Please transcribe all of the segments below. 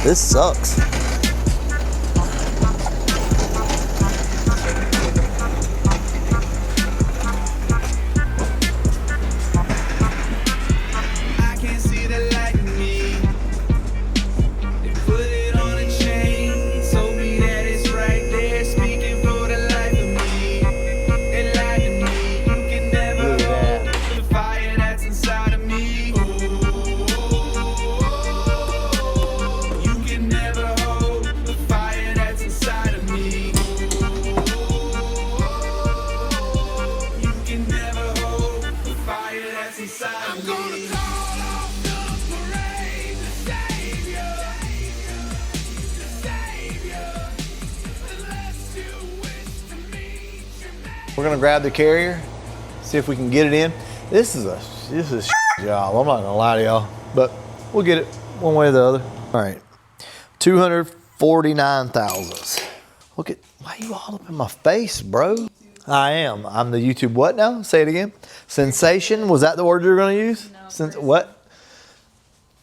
This sucks. We're gonna grab the carrier, see if we can get it in. This is a job. I'm not gonna lie to y'all, but we'll get it one way or the other. All right, 249 thousandths. Look at, why you all up in my face, bro? I am. I'm the YouTube what now? Say it again. Sensation. Was that the word you were gonna use? No. What?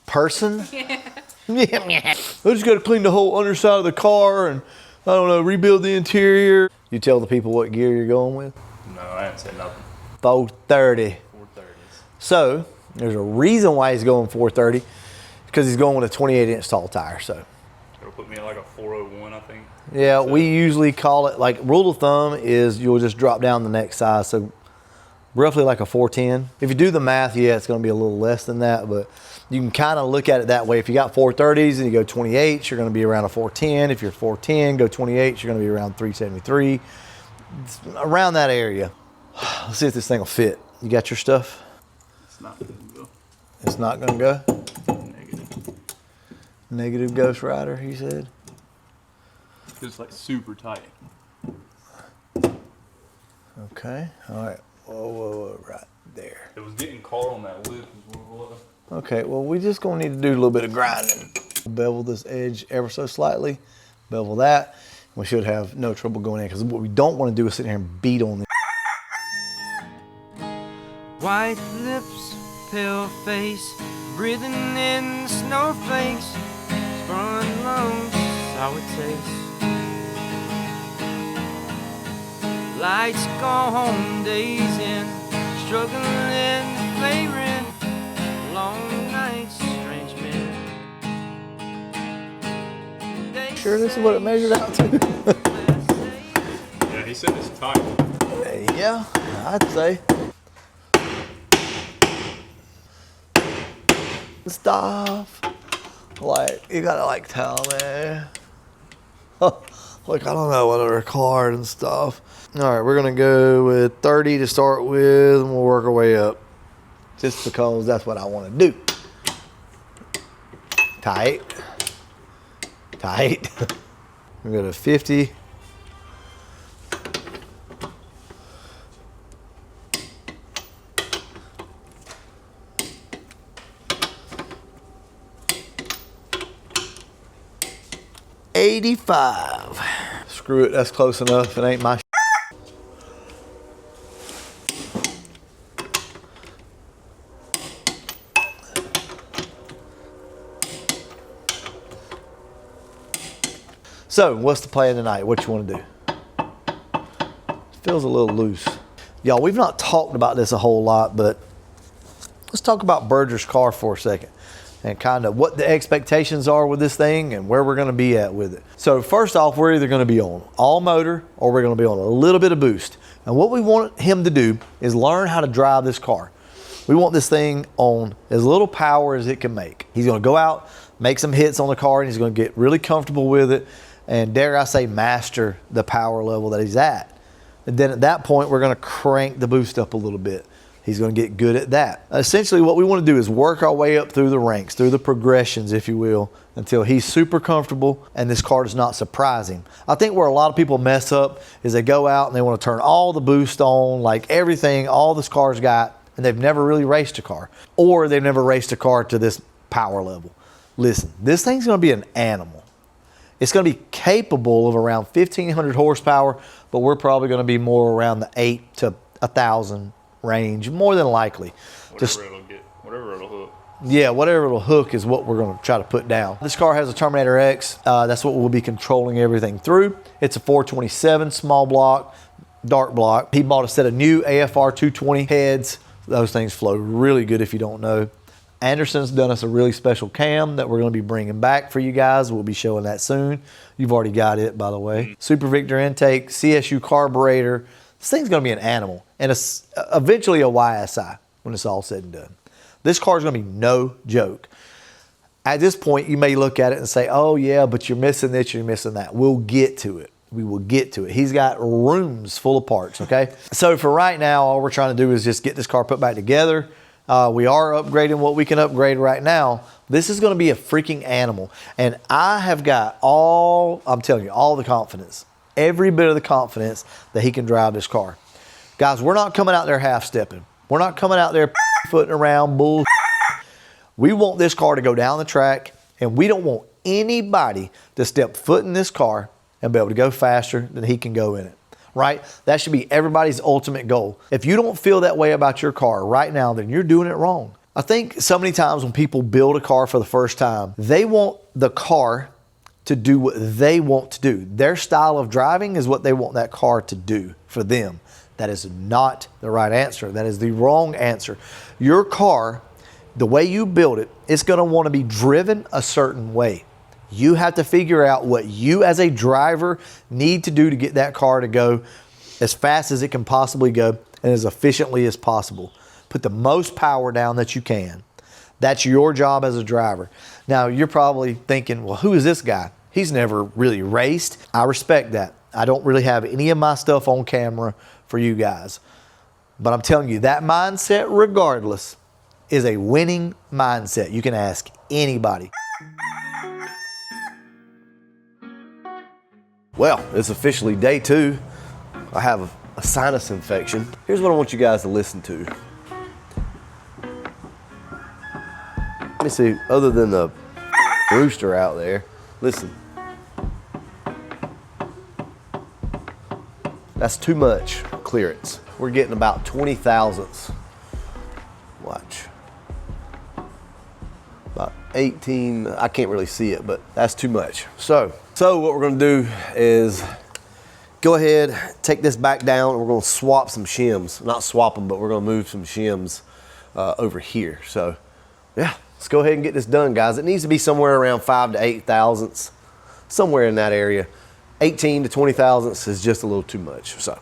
Person? Yeah. I just gotta clean the whole underside of the car and I don't know, rebuild the interior. You tell the people what gear you're going with? No, I haven't said nothing. 430. 430s. So there's a reason why he's going 430, because he's going with a 28-inch tall tire. So it'll put me at like a 401, I think. Yeah, so we usually call it, like, rule of thumb is you'll just drop down the next size. So roughly like a 410. If you do the math, yeah, it's going to be a little less than that, but you can kind of look at it that way. If you got 430s and you go 28s, you're going to be around a 410. If you're 410, go 28s, you're going to be around 373. It's around that area. Let's see if this thing will fit. You got your stuff? It's not going to go. It's not going to go? Negative. Negative Ghost Rider, he said. It's like super tight. Okay, all right. Whoa, right there. It was getting caught on that lip. Okay, well, we just gonna need to do a little bit of grinding. Bevel this edge ever so slightly. Bevel that. We should have no trouble going in, because what we don't want to do is sit here and beat on the white lips, pale face, breathing in the snowflakes, sprung lungs, sour taste. Lights gone, days in, struggling to pay rent, long nights, strange men. Sure this is what it measured out to? Yeah, he said it's tight. Yeah, I'd say. Stuff. Like, you gotta like tell me. Like, I don't know what to record and stuff. All right, we're gonna go with 30 to start with, and we'll work our way up. Just because that's what I wanna do. Tight. Tight. We go to 50. $85. Screw it, that's close enough. It ain't my So, what's the plan tonight? What you want to do? Feels a little loose. Y'all, we've not talked about this a whole lot, but let's talk about Berger's car for a second and kind of what the expectations are with this thing and where we're going to be at with it. So first off, we're either going to be on all motor or we're going to be on a little bit of boost. And what we want him to do is learn how to drive this car. We want this thing on as little power as it can make. He's going to go out, make some hits on the car, and he's going to get really comfortable with it and, dare I say, master the power level that he's at. And then at that point, we're going to crank the boost up a little bit. He's going to get good at that. Essentially, what we want to do is work our way up through the ranks, through the progressions, if you will, until he's super comfortable and this car does not surprise him. I think where a lot of people mess up is they go out and they want to turn all the boost on, like everything, all this car's got, and they've never really raced a car. Or they've never raced a car to this power level. Listen, this thing's going to be an animal. It's going to be capable of around 1,500 horsepower, but we're probably going to be more around the 8 to 1,000 range, more than likely. Whatever it'll get, whatever it'll hook. Yeah, whatever it'll hook is what we're going to try to put down. This car has a Terminator X. That's what we'll be controlling everything through. It's a 427 small block, dark block. He bought a set of new AFR 220 heads. Those things flow really good if you don't know. Anderson's done us a really special cam that we're going to be bringing back for you guys. We'll be showing that soon. You've already got it, by the way. Super Victor intake, CSU carburetor. This thing's going to be an animal, and it's eventually a YSI when it's all said and done. This car is going to be no joke. At this point, you may look at it and say, oh yeah, but you're missing this, you're missing that. We'll get to it. We will get to it. He's got rooms full of parts, okay? So for right now, all we're trying to do is just get this car put back together. We are upgrading what we can upgrade right now. This is going to be a freaking animal. And I have got I'm telling you, all the confidence, every bit of the confidence that he can drive this car. Guys, we're not coming out there half-stepping. We're not coming out there footing around bull. We want this car to go down the track, and we don't want anybody to step foot in this car and be able to go faster than he can go in it. Right? That should be everybody's ultimate goal. If you don't feel that way about your car right now, then you're doing it wrong. I think so many times when people build a car for the first time, they want the car to do what they want to do. Their style of driving is what they want that car to do for them. That is not the right answer. That is the wrong answer. Your car, the way you build it, it's going to want to be driven a certain way. You have to figure out what you as a driver need to do to get that car to go as fast as it can possibly go and as efficiently as possible. Put the most power down that you can. That's your job as a driver. Now, you're probably thinking, well, who is this guy? He's never really raced. I respect that. I don't really have any of my stuff on camera for you guys. But I'm telling you, that mindset, regardless, is a winning mindset. You can ask anybody. Well, it's officially day 2. I have a sinus infection. Here's what I want you guys to listen to. Let me see, other than the rooster out there, listen. That's too much clearance. We're getting about 20 thousandths. Watch. About 18, I can't really see it, but that's too much. So what we're gonna do is go ahead, take this back down, and we're gonna swap some shims. Not swap them, but we're gonna move some shims over here. So yeah, let's go ahead and get this done, guys. It needs to be somewhere around 5 to 8 thousandths, somewhere in that area. 18 to 20 thousandths is just a little too much. So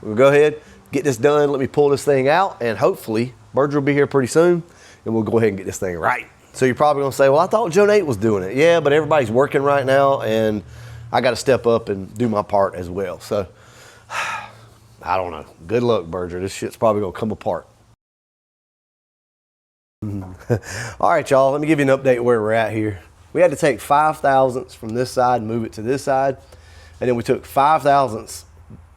we'll go ahead, get this done. Let me pull this thing out, and hopefully Berger will be here pretty soon, and we'll go ahead and get this thing right. So you're probably gonna say, well, I thought Joe Nate was doing it. Yeah, but everybody's working right now, and I gotta step up and do my part as well. So, I don't know. Good luck, Berger. This shit's probably gonna come apart. All right, y'all, let me give you an update where we're at here. We had to take 5 thousandths from this side and move it to this side, and then we took 5 thousandths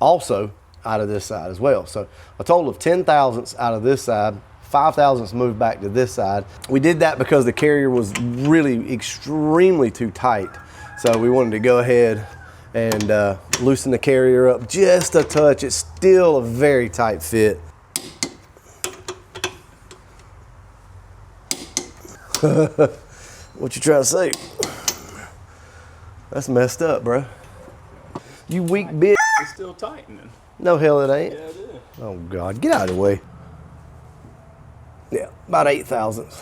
also out of this side as well. So a total of 10 thousandths out of this side, 5 thousandths moved back to this side. We did that because the carrier was really extremely too tight. So we wanted to go ahead and loosen the carrier up just a touch. It's still a very tight fit. What you trying to say? That's messed up, bro. You weak bitch. It's still tightening. No, hell it ain't. Yeah, it is. Oh God, get out of the way. Yeah, about 8 thousandths.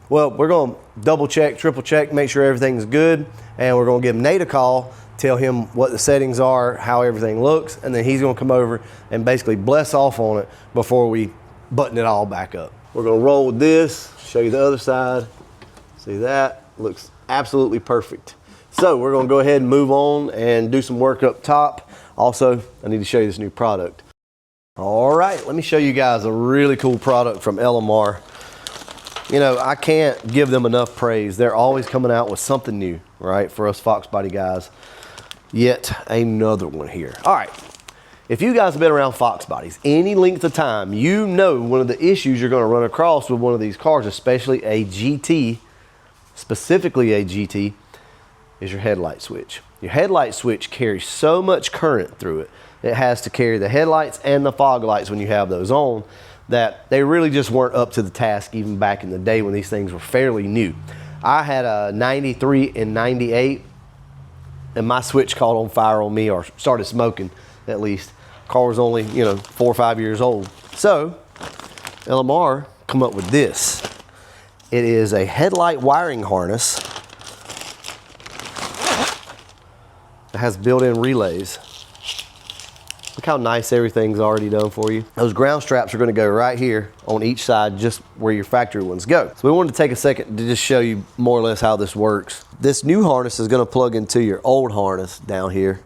Well, we're gonna double check, triple check, make sure everything's good, and we're gonna give Nate a call, tell him what the settings are, how everything looks, and then he's gonna come over and basically bless off on it before we button it all back up. We're gonna roll with this, show you the other side. See that? Looks absolutely perfect. So we're gonna go ahead and move on and do some work up top. Also, I need to show you this new product. All right, let me show you guys a really cool product from LMR. You know, I can't give them enough praise. They're always coming out with something new, right, for us Fox Body guys. Yet another one here. All right, if you guys have been around Fox Bodies any length of time, you know one of the issues you're gonna run across with one of these cars, especially a GT, specifically a GT, is your headlight switch. Your headlight switch carries so much current through it. It has to carry the headlights and the fog lights when you have those on, that they really just weren't up to the task even back in the day when these things were fairly new. I had a 93 and 98, and my switch caught on fire on me, or started smoking at least. Car was only, 4 or 5 years old. So LMR come up with this. It is a headlight wiring harness. It has built-in relays. Look how nice everything's already done for you. Those ground straps are gonna go right here on each side, just where your factory ones go. So we wanted to take a second to just show you more or less how this works. This new harness is gonna plug into your old harness down here.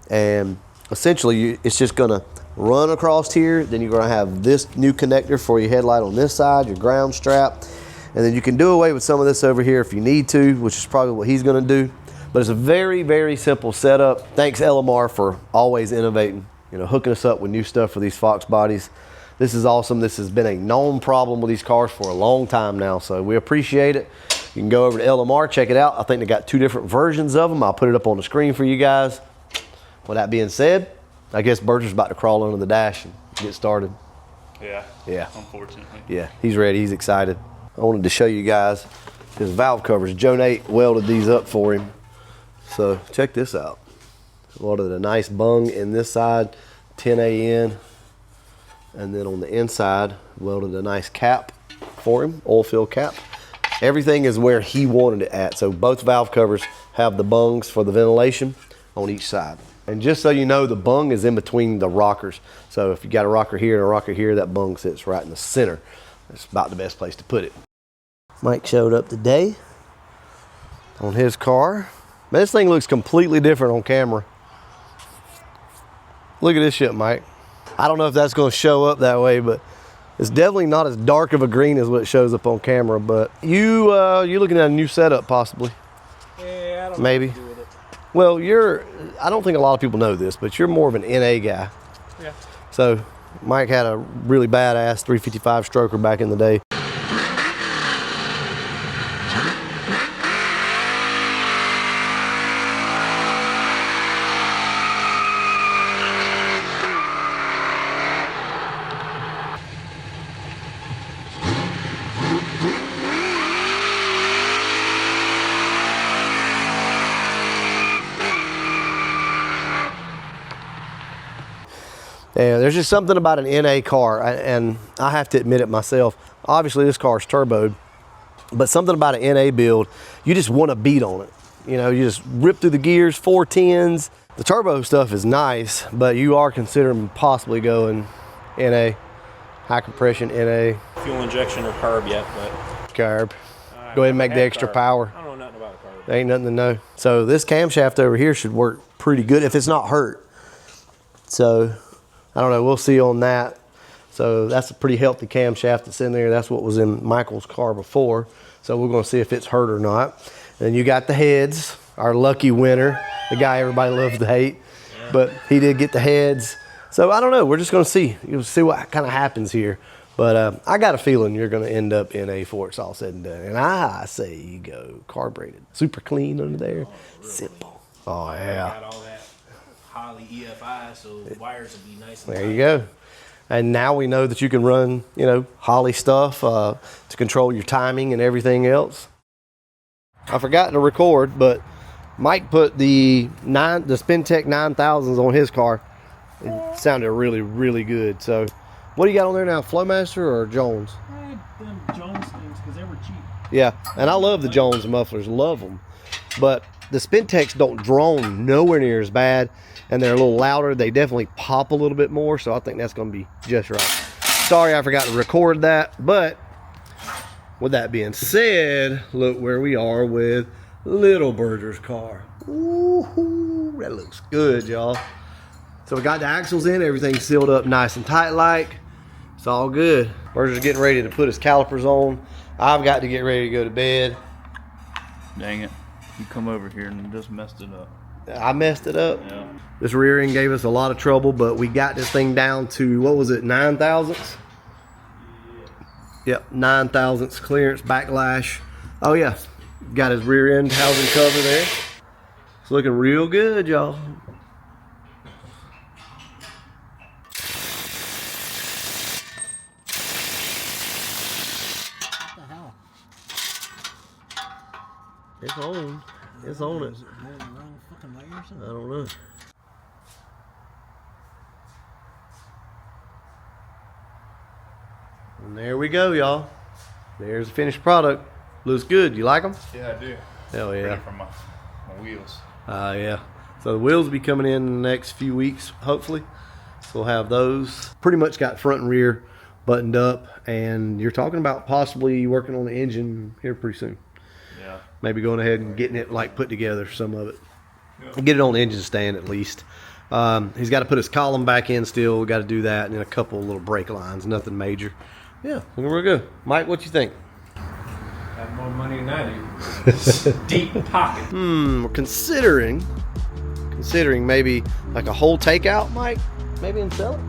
And essentially, it's just gonna run across here. Then you're gonna have this new connector for your headlight on this side, your ground strap. And then you can do away with some of this over here if you need to, which is probably what he's gonna do. But it's a very, very simple setup. Thanks LMR for always innovating, hooking us up with new stuff for these Fox bodies. This is awesome. This has been a known problem with these cars for a long time now, so we appreciate it. You can go over to LMR, check it out. I think they got 2 different versions of them. I'll put it up on the screen for you guys. With that being said, I guess Berger's about to crawl under the dash and get started. Yeah. Yeah. Unfortunately. Yeah, he's ready, he's excited. I wanted to show you guys his valve covers. Joe Nate welded these up for him. So check this out. Welded a nice bung in this side, 10A in, and then on the inside, welded a nice cap for him, oil fill cap. Everything is where he wanted it at. So both valve covers have the bungs for the ventilation on each side. And just so you know, the bung is in between the rockers. So if you got a rocker here and a rocker here, that bung sits right in the center. It's about the best place to put it. Mike showed up today on his car. Man, this thing looks completely different on camera. Look at this shit, Mike. I don't know if that's gonna show up that way, but it's definitely not as dark of a green as what it shows up on camera. But you're looking at a new setup possibly. Yeah, I don't Maybe. know what to do with it. Well, I don't think a lot of people know this, but you're more of an NA guy. Yeah. So Mike had a really badass 355 stroker back in the day. And there's just something about an NA car, and I have to admit it myself. Obviously, this car's turboed, but something about an NA build, you just want to beat on it. You just rip through the gears, 410s. The turbo stuff is nice, but you are considering possibly going NA, high compression NA. Fuel injection or carb yet, but Carb. Go ahead and make the extra power. I don't know nothing about a carb. There ain't nothing to know. So this camshaft over here should work pretty good if it's not hurt. So I don't know, we'll see on that. So that's a pretty healthy camshaft that's in there. That's what was in Michael's car before. So we're gonna see if it's hurt or not. And you got the heads, our lucky winner, the guy everybody loves to hate, but he did get the heads. So I don't know, we're just gonna see. You'll see what kind of happens here. But I got a feeling you're gonna end up in a before it's all said and done. And I say you go carbureted, super clean under there, simple. Oh yeah. Got all that Holley EFI, so wires will be nice and There tight. you go. And now we know that you can run, Holley stuff to control your timing and everything else. I forgot to record, but Mike put the Spintech 9000s on his car. It sounded really, really good. So what do you got on there now, Flowmaster or Jones? I had them Jones things because they were cheap. Yeah, and I love the Jones mufflers, love them. But the Spintechs don't drone nowhere near as bad, and they're a little louder. They definitely pop a little bit more, so I think that's gonna be just right. Sorry I forgot to record that, but with that being said, look where we are with Little Berger's car. Ooh, that looks good, y'all. So we got the axles in, everything's sealed up nice and tight like. It's all good. Berger's getting ready to put his calipers on. I've got to get ready to go to bed. Dang it. You come over here and just messed it up. I messed it up. Yeah. This rear end gave us a lot of trouble, but we got this thing down to, what was it, 9 thousandths? Yep, 9 thousandths clearance, backlash. Oh yeah, got his rear end housing cover there. It's looking real good, y'all. It's on. It's on it. Is it going the wrong fucking way or I something? don't know. And there we go, y'all. There's the finished product. Looks good. You like them? Yeah, I do. Hell yeah. Ready for my wheels. Yeah. So the wheels will be coming in the next few weeks, hopefully. So we'll have those. Pretty much got front and rear buttoned up, and you're talking about possibly working on the engine here pretty soon. Yeah. Maybe going ahead and getting it like put together, some of it. Get it on the engine stand at least. He's got to put his column back in still. We got to do that, and then a couple little brake lines, nothing major. Yeah, looking real good. Mike, what you think? Have more money than I do. Deep pocket. We're considering maybe like a whole takeout, Mike, maybe, and sell it.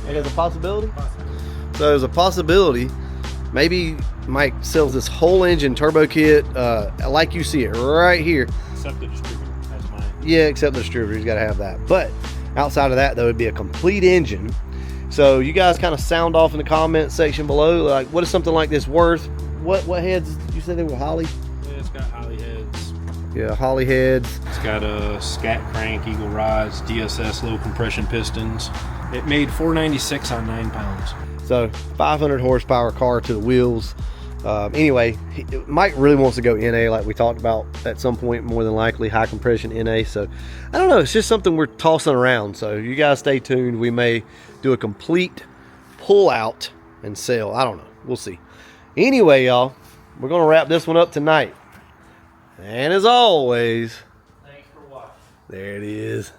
Maybe there's a possibility. So there's a possibility. Maybe Mike sells this whole engine turbo kit, like you see it right here. Except the distributor. That's mine. Yeah, except the distributor, he's got to have that. But outside of that, though, it'd be a complete engine. So you guys kind of sound off in the comment section below. Like, what is something like this worth? What heads? Did you say they were Holly? Yeah, it's got Holly heads. Yeah, Holly heads. It's got a scat crank, eagle rods, DSS low compression pistons. It made $496 on 9 pounds. So 500 horsepower car to the wheels. Anyway, Mike really wants to go NA like we talked about at some point, more than likely high compression NA. So I don't know, it's just something we're tossing around. So you guys stay tuned. We may do a complete pull out and sell. I don't know. We'll see. Anyway, y'all, we're going to wrap this one up tonight. And as always, Thanks for watching. there it is.